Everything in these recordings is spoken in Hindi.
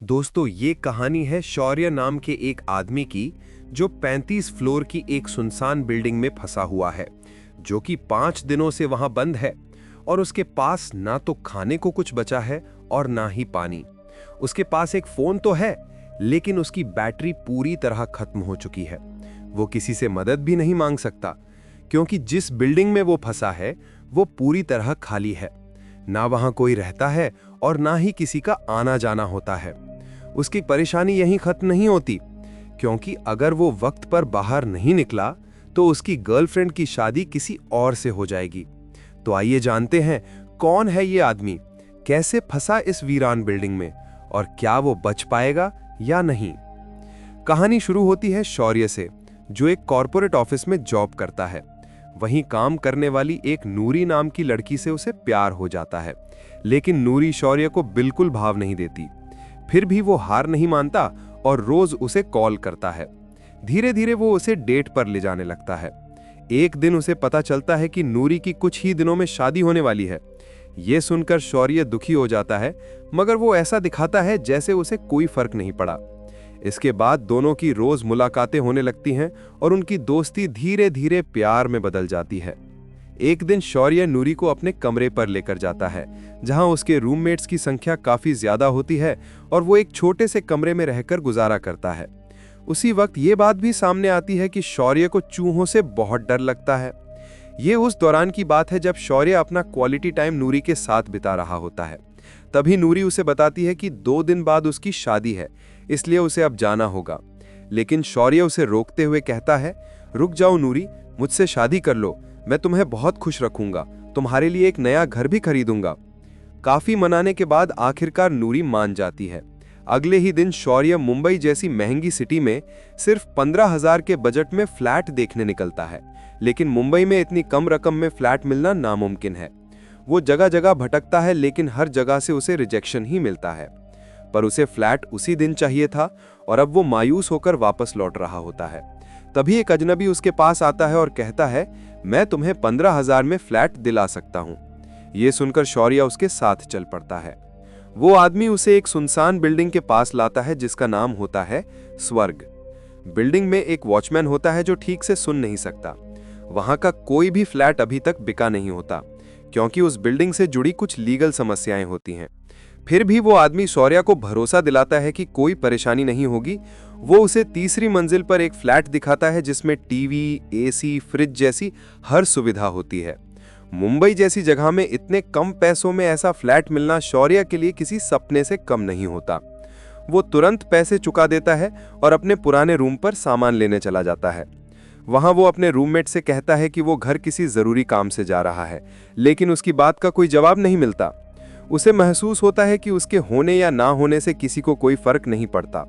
दोस्तों, ये कहानी है शौर्य नाम के एक आदमी की जो 35 फ्लोर की एक सुनसान बिल्डिंग में फंसा हुआ है, जो कि 5 दिनों से वहां बंद है। और उसके पास ना तो खाने को कुछ बचा है और ना ही पानी। उसके पास एक फोन तो है, लेकिन उसकी बैटरी पूरी तरह खत्म हो चुकी है। वो किसी से मदद भी नहीं मांग सकता, क्योंकि जिस बिल्डिंग में वो फंसा है वो पूरी तरह खाली है। ना वहां कोई रहता है और ना ही किसी का आना जाना होता है। उसकी परेशानी यहीं खत्म नहीं होती, क्योंकि अगर वो वक्त पर बाहर नहीं निकला तो उसकी गर्लफ्रेंड की शादी किसी और से हो जाएगी। तो आइए जानते हैं कौन है ये आदमी, कैसे फंसा इस वीरान बिल्डिंग में और क्या वो बच पाएगा या नहीं। कहानी शुरू होती है शौर्य से, जो एक कॉर्पोरेट ऑफिस में जॉब करता है। वहीं काम करने वाली एक नूरी नाम की लड़की से उसे प्यार हो जाता है, लेकिन नूरी शौर्य को बिल्कुल भाव नहीं देती। फिर भी वो हार नहीं मानता और रोज उसे कॉल करता है। धीरे धीरे वो उसे डेट पर ले जाने लगता है। एक दिन उसे पता चलता है कि नूरी की कुछ ही दिनों में शादी होने वाली है। ये सुनकर शौर्य दुखी हो जाता है, मगर वो ऐसा दिखाता है जैसे उसे कोई फर्क नहीं पड़ा। इसके बाद दोनों की रोज मुलाकातें होने लगती हैं और उनकी दोस्ती धीरे धीरे प्यार में बदल जाती है। एक दिन शौर्य नूरी को अपने कमरे पर लेकर जाता है, जहां उसके रूममेट्स की संख्या काफी ज्यादा होती है और वो एक छोटे से कमरे में रहकर गुजारा करता है। उसी वक्त ये बात भी सामने आती है कि शौर्य को चूहों से बहुत डर लगता है। ये उस दौरान की बात है जब शौर्य अपना क्वालिटी टाइम नूरी के साथ बिता रहा होता है। तभी नूरी उसे बताती है कि 2 दिन बाद उसकी शादी है, इसलिए उसे अब जाना होगा। लेकिन शौर्य उसे रोकते हुए कहता है, रुक जाओ नूरी, मुझसे शादी कर लो, मैं तुम्हें बहुत खुश रखूंगा, तुम्हारे लिए एक नया घर भी खरीदूंगा। काफी मनाने के बाद आखिरकार नूरी मान जाती है। अगले ही दिन शौर्य मुंबई जैसी महंगी सिटी में सिर्फ 15,000 के बजट में फ्लैट देखने निकलता है। लेकिन मुंबई में इतनी कम रकम में फ्लैट मिलना नामुमकिन है। वो जगह जगह भटकता है, लेकिन हर जगह से उसे रिजेक्शन ही मिलता है। पर उसे फ्लैट उसी दिन चाहिए था और अब वो मायूस होकर वापस लौट रहा होता है। तभी एक अजनबी उसके पास आता है और कहता है, मैं तुम्हें 15,000 में फ्लैट दिला सकता हूं। यह सुनकर शौर्य उसके साथ चल पड़ता है। वो आदमी उसे एक सुनसान बिल्डिंग के पास लाता है जिसका नाम होता है स्वर्ग। बिल्डिंग में एक वॉचमैन होता है जो ठीक से सुन नहीं सकता। वहां का कोई भी फ्लैट अभी तक बिका नहीं होता, क्योंकि उस बिल्डिंग से जुड़ी कुछ लीगल समस्याएं होती हैं। फिर भी वो आदमी शौर्य को भरोसा दिलाता है कि कोई परेशानी नहीं होगी। वो उसे तीसरी मंजिल पर एक फ्लैट दिखाता है जिसमें टीवी, एसी, फ्रिज जैसी हर सुविधा होती है। मुंबई जैसी जगह में इतने कम पैसों में ऐसा फ्लैट मिलना शौर्य के लिए किसी सपने से कम नहीं होता। वो तुरंत पैसे चुका देता है और अपने पुराने रूम पर सामान लेने चला जाता है। वहां वो अपने रूममेट से कहता है कि वो घर किसी जरूरी काम से जा रहा है, लेकिन उसकी बात का कोई जवाब नहीं मिलता। उसे महसूस होता है कि उसके होने या ना होने से किसी को कोई फर्क नहीं पड़ता।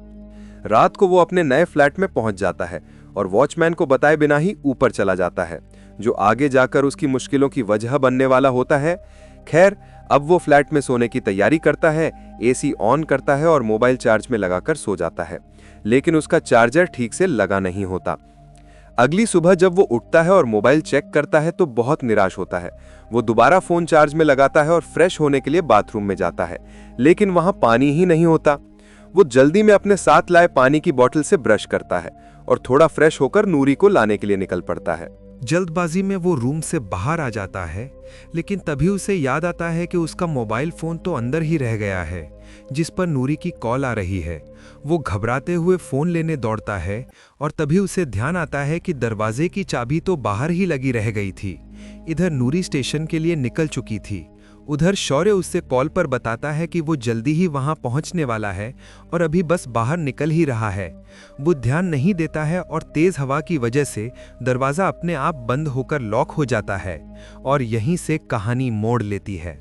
रात को वो अपने नए फ्लैट में पहुंच जाता है और वॉचमैन को बताए बिना ही ऊपर चला जाता है, जो आगे जाकर उसकी मुश्किलों की वजह बनने वाला होता है। खैर, अब वो फ्लैट में सोने की तैयारी करता है, एसी ऑन करता है और मोबाइल चार्ज में लगाकर सो जाता है, लेकिन उसका चार्जर ठीक से लगा नहीं होता। अगली सुबह जब वो उठता है और मोबाइल चेक करता है तो बहुत निराश होता है। वो दोबारा फोन चार्ज में लगाता है और फ्रेश होने के लिए बाथरूम में जाता है, लेकिन वहां पानी ही नहीं होता। वो जल्दी में अपने साथ लाए पानी की बोतल से ब्रश करता है और थोड़ा फ्रेश होकर नूरी को लाने के लिए निकल पड़ता है। जल्दबाजी में वो रूम से बाहर आ जाता है, लेकिन तभी उसे याद आता है कि उसका मोबाइल फोन तो अंदर ही रह गया है, जिस पर नूरी की कॉल आ रही है। वो घबराते हुए फोन लेने दौड़ता है और तभी उसे ध्यान आता है कि दरवाजे की चाबी तो बाहर ही लगी रह गई थी। इधर नूरी स्टेशन के लिए निकल चुकी थी। उधर शौर्य उससे कॉल पर बताता है कि वो जल्दी ही वहां पहुंचने वाला है और अभी बस बाहर निकल ही रहा है। वो ध्यान नहीं देता है और तेज हवा की वजह से दरवाजा अपने आप बंद होकर लॉक हो जाता है और यहीं से कहानी मोड़ लेती है।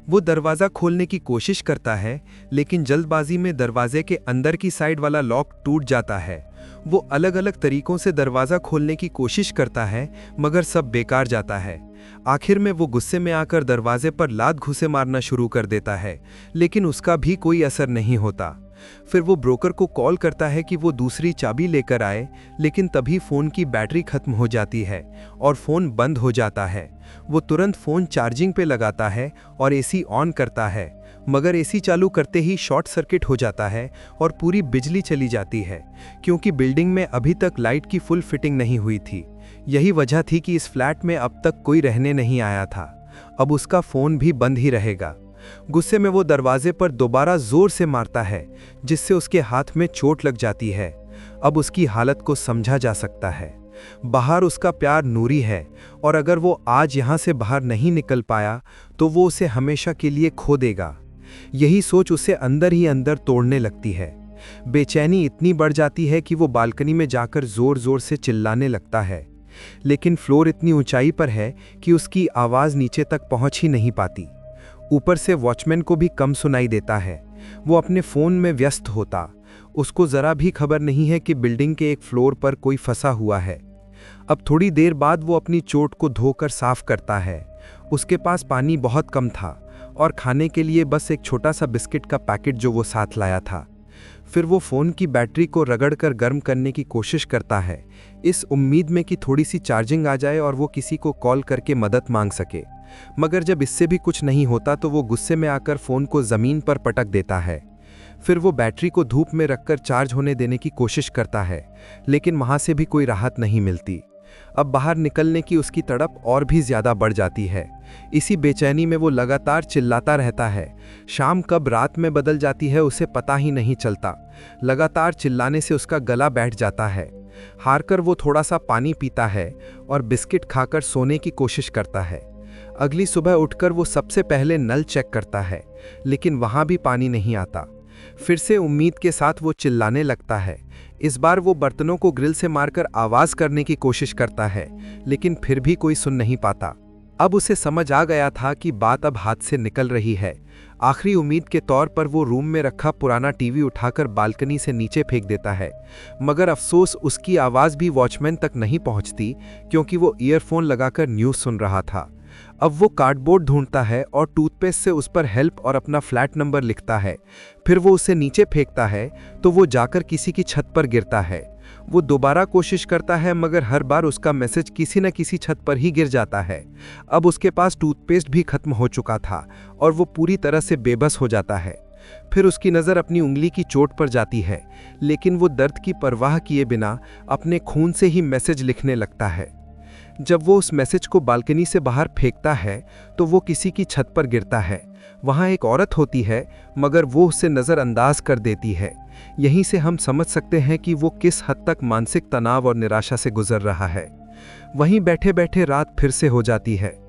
वो दरवाजा खोलने की कोशिश करता है, लेकिन जल्दबाजी में दरवाजे के अंदर की साइड वाला लॉक टूट जाता है। वो अलग अलग तरीकों से दरवाजा खोलने की कोशिश करता है, मगर सब बेकार जाता है। आखिर में वो गुस्से में आकर दरवाजे पर लात घुसे मारना शुरू कर देता है, लेकिन उसका भी कोई असर नहीं होता। फिर वो ब्रोकर को कॉल करता है कि वो दूसरी चाबी लेकर आए, लेकिन तभी फोन की बैटरी खत्म हो जाती है और फोन बंद हो जाता है। वो तुरंत फोन चार्जिंग पे लगाता है और एसी ऑन करता है। मगर एसी चालू करते ही शॉर्ट सर्किट हो जाता है और पूरी बिजली चली जाती है, क्योंकि बिल्डिंग में अभी तक लाइट की फुल फिटिंग नहीं हुई थी। यही वजह थी कि इस फ्लैट में अब तक कोई रहने नहीं आया था। अब उसका फ़ोन भी बंद ही रहेगा। गुस्से में वो दरवाजे पर दोबारा जोर से मारता है, जिससे उसके हाथ में चोट लग जाती है। अब उसकी हालत को समझा जा सकता है। बाहर उसका प्यार नूरी है, और अगर वो आज यहाँ से बाहर नहीं निकल पाया तो वो उसे हमेशा के लिए खो देगा। यही सोच उसे अंदर ही अंदर तोड़ने लगती है। बेचैनी इतनी बढ़ जाती है कि वो बालकनी में जाकर जोर जोर से चिल्लाने लगता है, लेकिन फ्लोर इतनी ऊंचाई पर है कि उसकी आवाज़ नीचे तक पहुंच ही नहीं पाती। ऊपर से वॉचमैन को भी कम सुनाई देता है। वो अपने फ़ोन में व्यस्त होता। उसको ज़रा भी खबर नहीं है कि बिल्डिंग के एक फ्लोर पर कोई फंसा हुआ है। अब थोड़ी देर बाद वो अपनी चोट को धोकर साफ करता है। उसके पास पानी बहुत कम था और खाने के लिए बस एक छोटा सा बिस्किट का पैकेट जो वो साथ लाया था। फिर वो फ़ोन की बैटरी को रगड़कर गर्म करने की कोशिश करता है, इस उम्मीद में कि थोड़ी सी चार्जिंग आ जाए और वो किसी को कॉल करके मदद मांग सके। मगर जब इससे भी कुछ नहीं होता तो वो गुस्से में आकर फ़ोन को ज़मीन पर पटक देता है। फिर वो बैटरी को धूप में रखकर चार्ज होने देने की कोशिश करता है, लेकिन वहाँ से भी कोई राहत नहीं मिलती। अब बाहर निकलने की उसकी तड़प और भी ज़्यादा बढ़ जाती है। इसी बेचैनी में वो लगातार चिल्लाता रहता है। शाम कब रात में बदल जाती है उसे पता ही नहीं चलता। लगातार चिल्लाने से उसका गला बैठ जाता है। हारकर वो थोड़ा सा पानी पीता है और बिस्किट खाकर सोने की कोशिश करता है। अगली सुबह उठकर वो सबसे पहले नल चेक करता है, लेकिन वहाँ भी पानी नहीं आता। फिर से उम्मीद के साथ वो चिल्लाने लगता है। इस बार वो बर्तनों को ग्रिल से मारकर आवाज़ करने की कोशिश करता है, लेकिन फिर भी कोई सुन नहीं पाता। अब उसे समझ आ गया था कि बात अब हाथ से निकल रही है। आखिरी उम्मीद के तौर पर वो रूम में रखा पुराना टीवी उठाकर बालकनी से नीचे फेंक देता है। मगर अफसोस उसकी आवाज़ भी वॉचमैन तक नहीं पहुंचती, क्योंकि वो ईयरफोन लगाकर न्यूज़ सुन रहा था। अब वो कार्डबोर्ड ढूंढता है और टूथपेस्ट से उस पर हेल्प और अपना फ्लैट नंबर लिखता है। फिर वो उसे नीचे फेंकता है तो वो जाकर किसी की छत पर गिरता है। वो दोबारा कोशिश करता है, मगर हर बार उसका मैसेज किसी न किसी छत पर ही गिर जाता है। अब उसके पास टूथपेस्ट भी खत्म हो चुका था और वो पूरी तरह से बेबस हो जाता है। फिर उसकी नज़र अपनी उंगली की चोट पर जाती है, लेकिन वो दर्द की परवाह किए बिना अपने खून से ही मैसेज लिखने लगता है। जब वो उस मैसेज को बालकनी से बाहर फेंकता है तो वो किसी की छत पर गिरता है। वहाँ एक औरत होती है, मगर वो उसे नज़रअंदाज कर देती है। यहीं से हम समझ सकते हैं कि वो किस हद तक मानसिक तनाव और निराशा से गुजर रहा है। वहीं बैठे बैठे रात फिर से हो जाती है।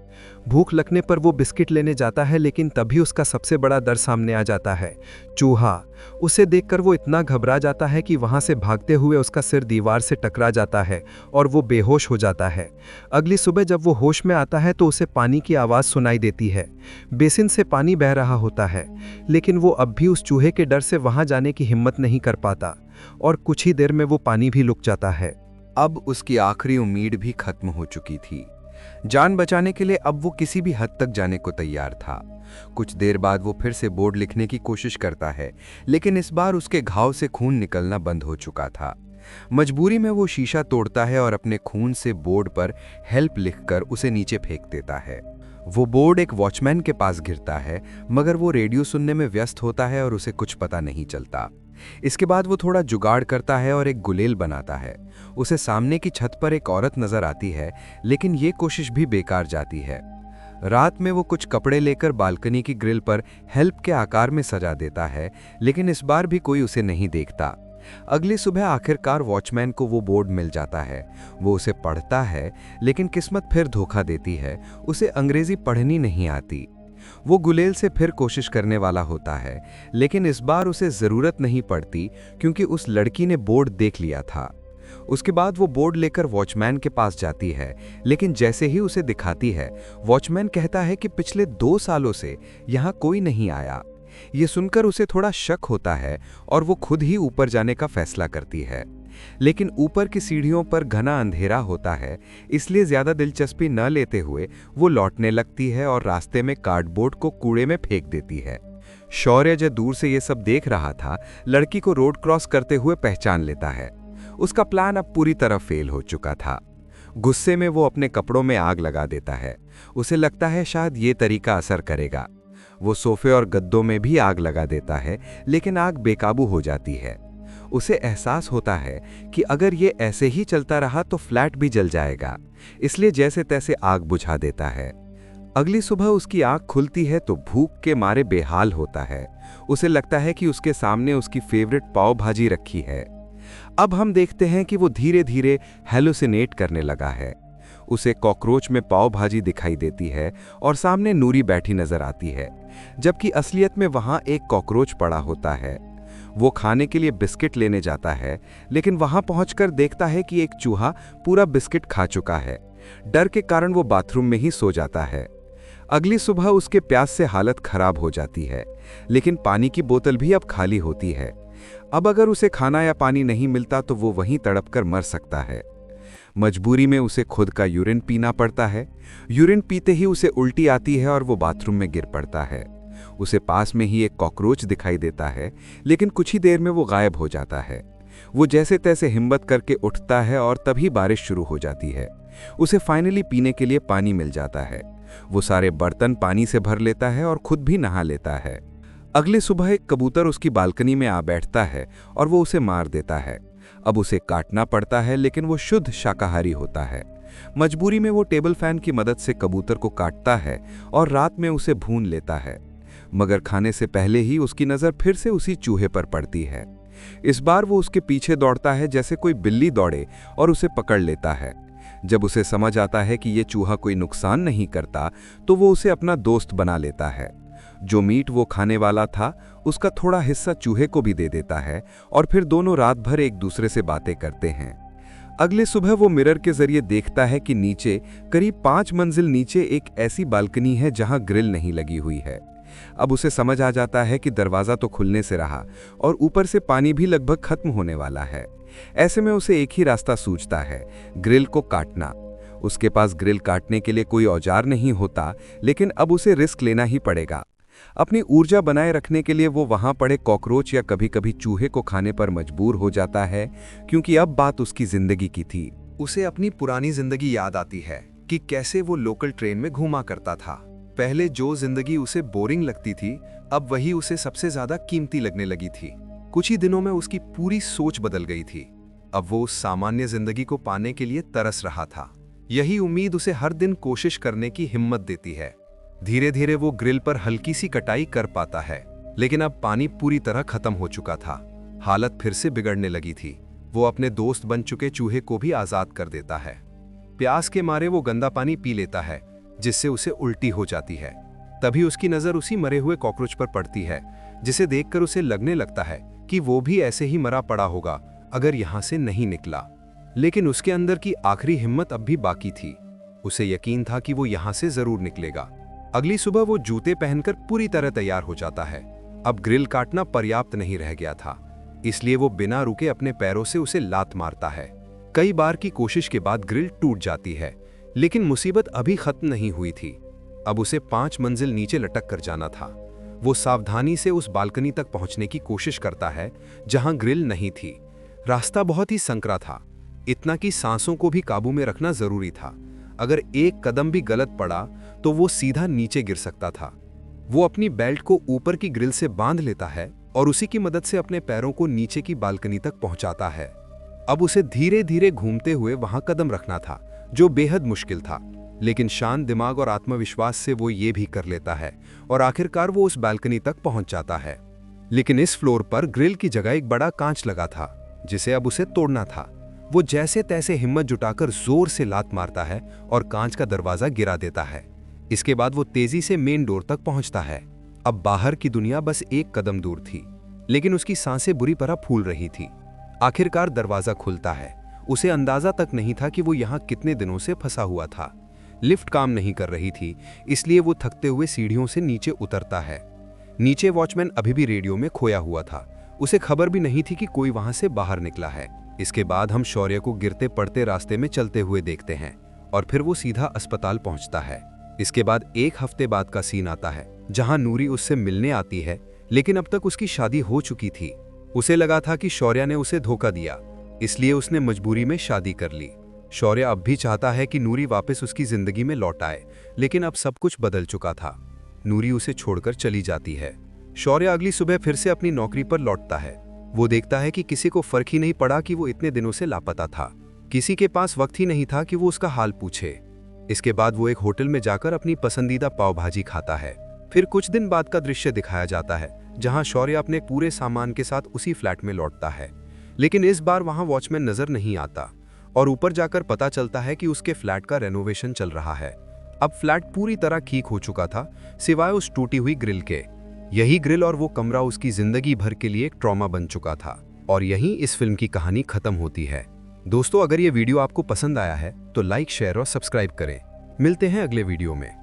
भूख लगने पर वो बिस्किट लेने जाता है, लेकिन तभी उसका सबसे बड़ा डर सामने आ जाता है, चूहा। उसे देखकर वो इतना घबरा जाता है कि वहाँ से भागते हुए उसका सिर दीवार से टकरा जाता है और वो बेहोश हो जाता है। अगली सुबह जब वो होश में आता है तो उसे पानी की आवाज़ सुनाई देती है। बेसिन से पानी बह रहा होता है, लेकिन वो अब भी उस चूहे के डर से वहाँ जाने की हिम्मत नहीं कर पाता और कुछ ही देर में वो पानी भी लुक जाता है। अब उसकी आखिरी उम्मीद भी खत्म हो चुकी थी। जान बचाने के लिए अब वो किसी भी हद तक जाने को तैयार था। कुछ देर बाद वो फिर से बोर्ड लिखने की कोशिश करता है, लेकिन इस बार उसके घाव से खून निकलना बंद हो चुका था। मजबूरी में वो शीशा तोड़ता है और अपने खून से बोर्ड पर हेल्प लिखकर उसे नीचे फेंक देता है। वो बोर्ड एक वॉचमैन के पास गिरता है, मगर वो रेडियो सुनने में व्यस्त होता है और उसे कुछ पता नहीं चलता। इसके बाद वो थोड़ा जुगाड़ करता है और एक गुलेल बनाता है। उसे सामने की छत पर एक औरत नजर आती है, लेकिन ये कोशिश भी बेकार जाती है। रात में वो कुछ कपड़े लेकर बालकनी की ग्रिल पर हेल्प के आकार में सजा देता है, लेकिन इस बार भी कोई उसे नहीं देखता। अगली सुबह आखिरकार वॉचमैन को वो बोर्ड मिल जाता है। वो उसे पढ़ता है, लेकिन किस्मत फिर धोखा देती है। उसे अंग्रेजी पढ़नी नहीं आती। वो गुलेल से फिर कोशिश करने वाला होता है, लेकिन इस बार उसे ज़रूरत नहीं पड़ती, क्योंकि उस लड़की ने बोर्ड देख लिया था। उसके बाद वो बोर्ड लेकर वॉचमैन के पास जाती है, लेकिन जैसे ही उसे दिखाती है, वॉचमैन कहता है कि पिछले 2 सालों से यहाँ कोई नहीं आया। ये सुनकर उसे थोड़ा शक होता है और वो खुद ही ऊपर जाने का फैसला करती है, लेकिन ऊपर की सीढ़ियों पर घना अंधेरा होता है, इसलिए ज्यादा दिलचस्पी न लेते हुए वो लौटने लगती है और रास्ते में कार्डबोर्ड को कूड़े में फेंक देती है। शौर्य जो दूर से ये सब देख रहा था, लड़की को रोड क्रॉस करते हुए पहचान लेता है। उसका प्लान अब पूरी तरह फेल हो चुका था। गुस्से में वो अपने कपड़ों में आग लगा देता है। उसे लगता है शायद ये तरीका असर करेगा। वो सोफे और गद्दों में भी आग लगा देता है, लेकिन आग बेकाबू हो जाती है। उसे एहसास होता है कि अगर ये ऐसे ही चलता रहा तो फ्लैट भी जल जाएगा, इसलिए जैसे तैसे आग बुझा देता है। अगली सुबह उसकी आंख खुलती है तो भूख के मारे बेहाल होता है। उसे लगता है कि उसके सामने उसकी फेवरेट पाव भाजी रखी है। अब हम देखते हैं कि वो धीरे धीरे हेलुसिनेट करने लगा है। उसे कॉकरोच में पाव भाजी दिखाई देती है और सामने नूरी बैठी नजर आती है, जबकि असलियत में वहां एक कॉकरोच पड़ा होता है। वो खाने के लिए बिस्किट लेने जाता है, लेकिन वहां पहुंचकर देखता है कि एक चूहा पूरा बिस्किट खा चुका है। डर के कारण वो बाथरूम में ही सो जाता है। अगली सुबह उसके प्यास से हालत खराब हो जाती है, लेकिन पानी की बोतल भी अब खाली होती है। अब अगर उसे खाना या पानी नहीं मिलता तो वो वहीं तड़पकर मर सकता है। मजबूरी में उसे खुद का यूरिन पीना पड़ता है। यूरिन पीते ही उसे उल्टी आती है और वो बाथरूम में गिर पड़ता है। उसे पास में ही एक कॉकरोच दिखाई देता है, लेकिन कुछ ही देर में वो गायब हो जाता है। वो जैसे तैसे हिम्मत करके उठता है और तभी बारिश शुरू हो जाती है। उसे फाइनली पीने के लिए पानी मिल जाता है। वो सारे बर्तन पानी से भर लेता है और खुद भी नहा लेता है। अगले सुबह एक कबूतर उसकी बालकनी में आ बैठता है और वो उसे मार देता है। अब उसे काटना पड़ता है, लेकिन वो शुद्ध शाकाहारी होता है। मजबूरी में वो टेबल फैन की मदद से कबूतर को काटता है और रात में उसे भून लेता है। मगर खाने से पहले ही उसकी नज़र फिर से उसी चूहे पर पड़ती है। इस बार वो उसके पीछे दौड़ता है जैसे कोई बिल्ली दौड़े और उसे पकड़ लेता है। जब उसे समझ आता है कि ये चूहा कोई नुकसान नहीं करता, तो वो उसे अपना दोस्त बना लेता है। जो मीट वो खाने वाला था उसका थोड़ा हिस्सा चूहे को भी दे देता है और फिर दोनों रात भर एक दूसरे से बातें करते हैं। अगले सुबह वो मिरर के जरिए देखता है कि नीचे करीब 5 मंजिल नीचे एक ऐसी बालकनी है जहां ग्रिल नहीं लगी हुई है। अब उसे समझ आ जाता है कि दरवाजा तो खुलने से रहा और ऊपर से पानी भी लगभग खत्म होने वाला है। ऐसे में उसे एक ही रास्ता सूझता है, ग्रिल को काटना। उसके पास ग्रिल काटने के लिए कोई औजार नहीं होता, लेकिन अब उसे रिस्क लेना ही पड़ेगा। अपनी ऊर्जा बनाए रखने के लिए वो वहां पड़े कॉकरोच या कभी कभी चूहे को खाने पर मजबूर हो जाता है, क्योंकि अब बात उसकी जिंदगी की थी। उसे अपनी पुरानी जिंदगी याद आती है कि कैसे वो लोकल ट्रेन में घूमा करता था। पहले जो जिंदगी उसे बोरिंग लगती थी, अब वही उसे सबसे ज्यादा कीमती लगने लगी थी। कुछ ही दिनों में उसकी पूरी सोच बदल गई थी। अब वो उस सामान्य जिंदगी को पाने के लिए तरस रहा था। यही उम्मीद उसे हर दिन कोशिश करने की हिम्मत देती है। धीरे धीरे वो ग्रिल पर हल्की सी कटाई कर पाता है, लेकिन अब पानी पूरी तरह खत्म हो चुका था। हालत फिर से बिगड़ने लगी थी। वो अपने दोस्त बन चुके चूहे को भी आजाद कर देता है। प्यास के मारे वो गंदा पानी पी लेता है, जिससे उसे उल्टी हो जाती है। तभी उसकी नजर उसी मरे हुए कॉकरोच पर पड़ती है, जिसे देखकर उसे लगने लगता है कि वो भी ऐसे ही मरा पड़ा होगा अगर यहां से नहीं निकला। लेकिन उसके अंदर की आखिरी हिम्मत अब भी बाकी थी। उसे यकीन था कि वो यहां से जरूर निकलेगा। अगली सुबह वो जूते पहनकर पूरी तरह तैयार हो जाता है। अब ग्रिल काटना पर्याप्त नहीं रह गया था, इसलिए वो बिना रुके अपने पैरों से उसे लात मारता है। कई बार की कोशिश के बाद ग्रिल टूट जाती है, लेकिन मुसीबत अभी खत्म नहीं हुई थी। अब उसे 5 मंजिल नीचे लटक कर जाना था। वो सावधानी से उस बालकनी तक पहुंचने की कोशिश करता है जहां ग्रिल नहीं थी। रास्ता बहुत ही संकरा था, इतना कि सांसों को भी काबू में रखना जरूरी था। अगर एक कदम भी गलत पड़ा तो वो सीधा नीचे गिर सकता था। वो अपनी बेल्ट को ऊपर की ग्रिल से बांध लेता है और उसी की मदद से अपने पैरों को नीचे की बालकनी तक पहुंचाता है। अब उसे धीरे धीरे घूमते हुए वहां कदम रखना था, जो बेहद मुश्किल था, लेकिन शांत दिमाग और आत्मविश्वास से वो ये भी कर लेता है और आखिरकार वो उस बालकनी तक पहुंच जाता है। लेकिन इस फ्लोर पर ग्रिल की जगह एक बड़ा कांच लगा था, जिसे अब उसे तोड़ना था। वो जैसे तैसे हिम्मत जुटाकर जोर से लात मारता है और कांच का दरवाजा गिरा देता है। इसके बाद वो तेजी से मेन डोर तक पहुंचता है। अब बाहर की दुनिया बस एक कदम दूर थी, लेकिन उसकी सांसें बुरी तरह फूल रही थी। आखिरकार दरवाजा खुलता है। उसे अंदाजा तक नहीं था कि वो यहाँ कितने दिनों से फंसा हुआ था। लिफ्ट काम नहीं कर रही थी, इसलिए वो थकते हुए सीढ़ियों से नीचे उतरता है। नीचे वॉचमैन अभी भी रेडियो में खोया हुआ था। उसे खबर भी नहीं थी कि कोई वहां से बाहर निकला है। इसके बाद हम शौर्य को गिरते पड़ते रास्ते में चलते हुए देखते हैं और फिर वो सीधा अस्पताल पहुंचता है। इसके बाद 1 हफ्ते बाद का सीन आता है, जहां नूरी उससे मिलने आती है, लेकिन अब तक उसकी शादी हो चुकी थी। उसे लगा था कि शौर्य ने उसे धोखा दिया, इसलिए उसने मजबूरी में शादी कर ली। शौर्य अब भी चाहता है कि नूरी वापस उसकी जिंदगी में लौट आए, लेकिन अब सब कुछ बदल चुका था। नूरी उसे छोड़कर चली जाती है। शौर्य अगली सुबह फिर से अपनी नौकरी पर लौटता है। वो देखता है कि किसी को फर्क ही नहीं पड़ा कि वो इतने दिनों से लापता था। किसी के पास वक्त ही नहीं था कि वो उसका हाल पूछे। इसके बाद वो एक होटल में जाकर अपनी पसंदीदा पाव भाजी खाता है। फिर कुछ दिन बाद का दृश्य दिखाया जाता है, जहां शौर्य अपने पूरे सामान के साथ उसी फ्लैट में लौटता है। लेकिन इस बार वहां वॉचमैन नजर नहीं आता और ऊपर जाकर पता चलता है कि उसके फ्लैट का रेनोवेशन चल रहा है। अब फ्लैट पूरी तरह ठीक हो चुका था, सिवाय उस टूटी हुई ग्रिल के। यही ग्रिल और वो कमरा उसकी जिंदगी भर के लिए एक ट्रॉमा बन चुका था। और यहीं इस फिल्म की कहानी खत्म होती है। दोस्तों, अगर ये वीडियो आपको पसंद आया है तो लाइक, शेयर और सब्सक्राइब करें। मिलते हैं अगले वीडियो में।